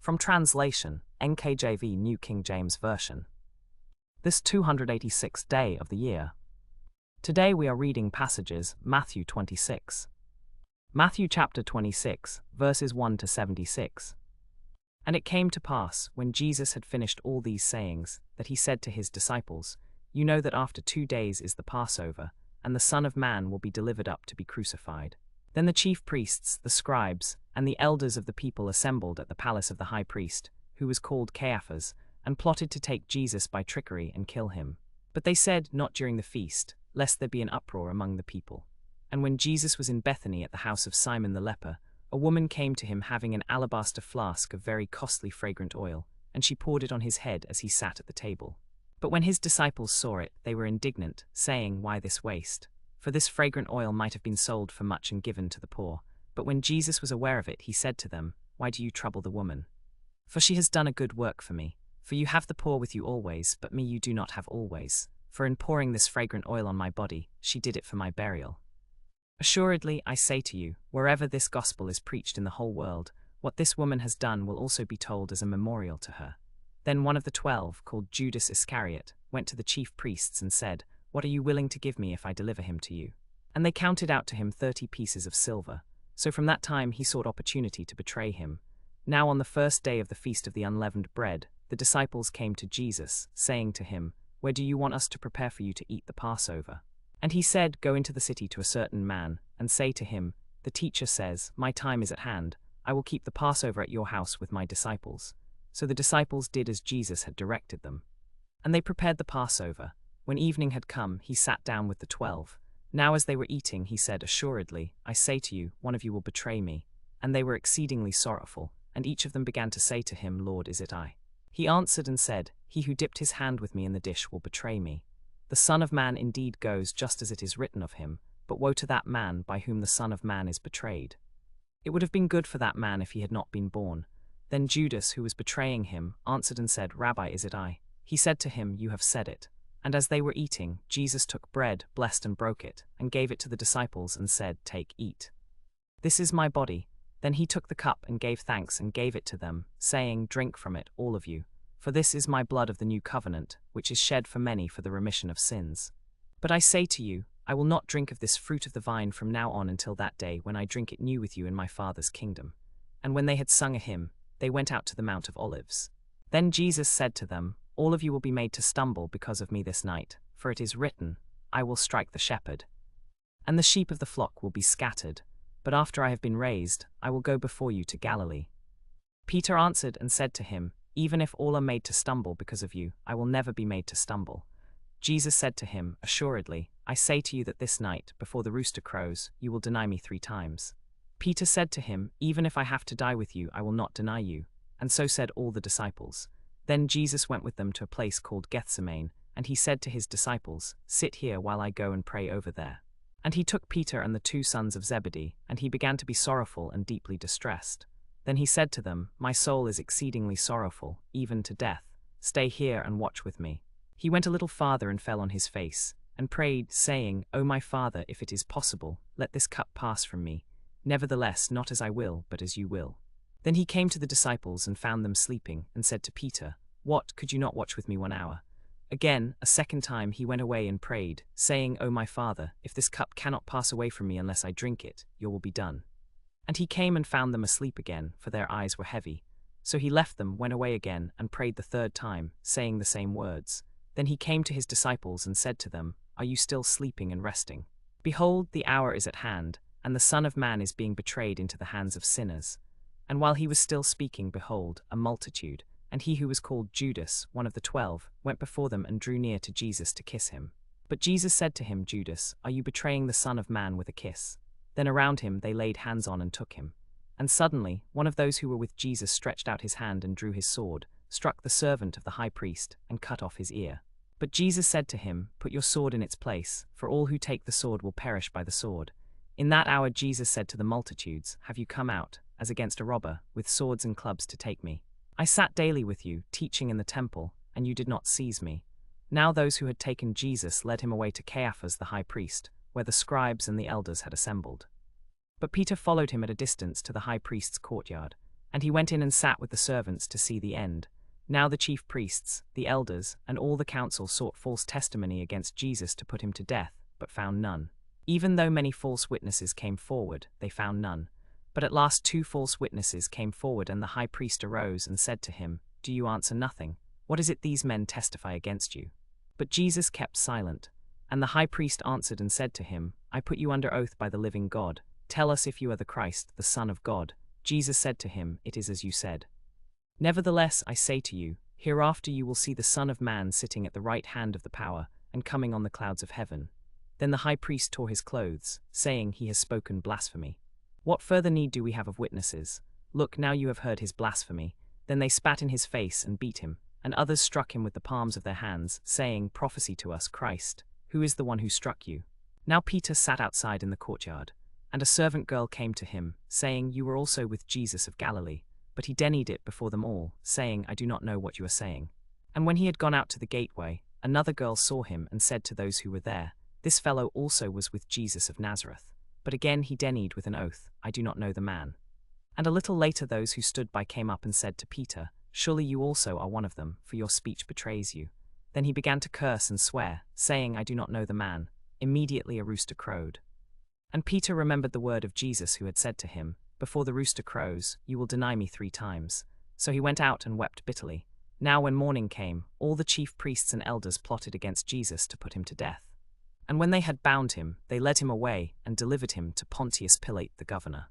From translation, NKJV New King James Version. This 286th day of the year. Today we are reading passages Matthew 26. Matthew chapter 26, verses 1 to 76. And it came to pass, when Jesus had finished all these sayings, that he said to his disciples, You know that after 2 days is the Passover, and the Son of Man will be delivered up to be crucified. Then the chief priests, the scribes, and the elders of the people assembled at the palace of the high priest, who was called Caiaphas, and plotted to take Jesus by trickery and kill him. But they said, Not during the feast, lest there be an uproar among the people. And when Jesus was in Bethany at the house of Simon the leper, a woman came to him having an alabaster flask of very costly fragrant oil, and she poured it on his head as he sat at the table. But when his disciples saw it, they were indignant, saying, Why this waste? For this fragrant oil might have been sold for much and given to the poor. But when Jesus was aware of it, he said to them, Why do you trouble the woman? For she has done a good work for me. For you have the poor with you always, but me you do not have always. For in pouring this fragrant oil on my body, she did it for my burial. Assuredly, I say to you, wherever this gospel is preached in the whole world, what this woman has done will also be told as a memorial to her. Then one of the 12, called Judas Iscariot, went to the chief priests and said, What are you willing to give me if I deliver him to you? And they counted out to him 30 pieces of silver. So from that time he sought opportunity to betray him. Now on the first day of the feast of the unleavened bread, the disciples came to Jesus, saying to him, Where do you want us to prepare for you to eat the Passover? And he said, Go into the city to a certain man, and say to him, The teacher says, My time is at hand, I will keep the Passover at your house with my disciples. So the disciples did as Jesus had directed them. And they prepared the Passover. When evening had come, he sat down with the 12. Now as they were eating, he said, Assuredly, I say to you, one of you will betray me. And they were exceedingly sorrowful, and each of them began to say to him, Lord, is it I? He answered and said, He who dipped his hand with me in the dish will betray me. The Son of Man indeed goes just as it is written of him, but woe to that man by whom the Son of Man is betrayed. It would have been good for that man if he had not been born. Then Judas, who was betraying him, answered and said, Rabbi, is it I? He said to him, You have said it. And as they were eating, Jesus took bread, blessed and broke it, and gave it to the disciples and said, Take, eat. This is my body. Then he took the cup and gave thanks and gave it to them, saying, Drink from it, all of you. For this is my blood of the new covenant, which is shed for many for the remission of sins. But I say to you, I will not drink of this fruit of the vine from now on until that day when I drink it new with you in my Father's kingdom. And when they had sung a hymn, they went out to the Mount of Olives. Then Jesus said to them, All of you will be made to stumble because of me this night, for it is written, I will strike the shepherd, and the sheep of the flock will be scattered. But after I have been raised, I will go before you to Galilee. Peter answered and said to him, Even if all are made to stumble because of you, I will never be made to stumble. Jesus said to him, Assuredly, I say to you that this night, before the rooster crows, you will deny me 3 times. Peter said to him, Even if I have to die with you, I will not deny you. And so said all the disciples. Then Jesus went with them to a place called Gethsemane, and he said to his disciples, Sit here while I go and pray over there. And he took Peter and the 2 sons of Zebedee, and he began to be sorrowful and deeply distressed. Then he said to them, My soul is exceedingly sorrowful, even to death. Stay here and watch with me. He went a little farther and fell on his face, and prayed, saying, O my Father, if it is possible, let this cup pass from me. Nevertheless, not as I will, but as you will. Then he came to the disciples and found them sleeping, and said to Peter, What, could you not watch with me 1 hour? Again, a second time he went away and prayed, saying, O my Father, if this cup cannot pass away from me unless I drink it, your will be done. And he came and found them asleep again, for their eyes were heavy. So he left them, went away again, and prayed the 3rd time, saying the same words. Then he came to his disciples and said to them, Are you still sleeping and resting? Behold, the hour is at hand, and the Son of Man is being betrayed into the hands of sinners. And while he was still speaking, behold, a multitude, and he who was called Judas, one of the 12, went before them and drew near to Jesus to kiss him. But Jesus said to him, Judas, are you betraying the Son of Man with a kiss? Then around him they laid hands on and took him. And suddenly one of those who were with Jesus stretched out his hand and drew his sword, struck the servant of the high priest, and cut off his ear. But Jesus said to him, Put your sword in its place, for all who take the sword will perish by the sword. In that hour Jesus said to the multitudes, Have you come out, as against a robber, with swords and clubs to take me? I sat daily with you, teaching in the temple, and you did not seize me. Now those who had taken Jesus led him away to Caiaphas the high priest, where the scribes and the elders had assembled. But Peter followed him at a distance to the high priest's courtyard, And he went in and sat with the servants to see the end. Now the chief priests, the elders, and all the council sought false testimony against Jesus to put him to death, but found none. Even though many false witnesses came forward, they found none. But at last 2 false witnesses came forward, and the high priest arose and said to him, "Do you answer nothing? What is it these men testify against you?" But Jesus kept silent. And the high priest answered and said to him, "I put you under oath by the living God. Tell us if you are the Christ, the Son of God." Jesus said to him, "It is as you said. Nevertheless, I say to you, hereafter you will see the Son of Man sitting at the right hand of the power, and coming on the clouds of heaven." Then the high priest tore his clothes, saying, "He has spoken blasphemy. What further need do we have of witnesses? Look, now you have heard his blasphemy." Then they spat in his face and beat him, and others struck him with the palms of their hands, saying, "Prophesy to us, Christ. Who is the one who struck you?" Now Peter sat outside in the courtyard, and a servant girl came to him, saying, "You were also with Jesus of Galilee." But he denied it before them all, saying, "I do not know what you are saying." And when he had gone out to the gateway, another girl saw him and said to those who were there, "This fellow also was with Jesus of Nazareth." But again he denied with an oath, "I do not know the man." And a little later those who stood by came up and said to Peter, "Surely you also are one of them, for your speech betrays you." Then he began to curse and swear, saying, "I do not know the man." Immediately a rooster crowed. And Peter remembered the word of Jesus, who had said to him, "Before the rooster crows, you will deny me 3 times." So he went out and wept bitterly. Now when morning came, all the chief priests and elders plotted against Jesus to put him to death. And when they had bound him, they led him away and delivered him to Pontius Pilate the governor.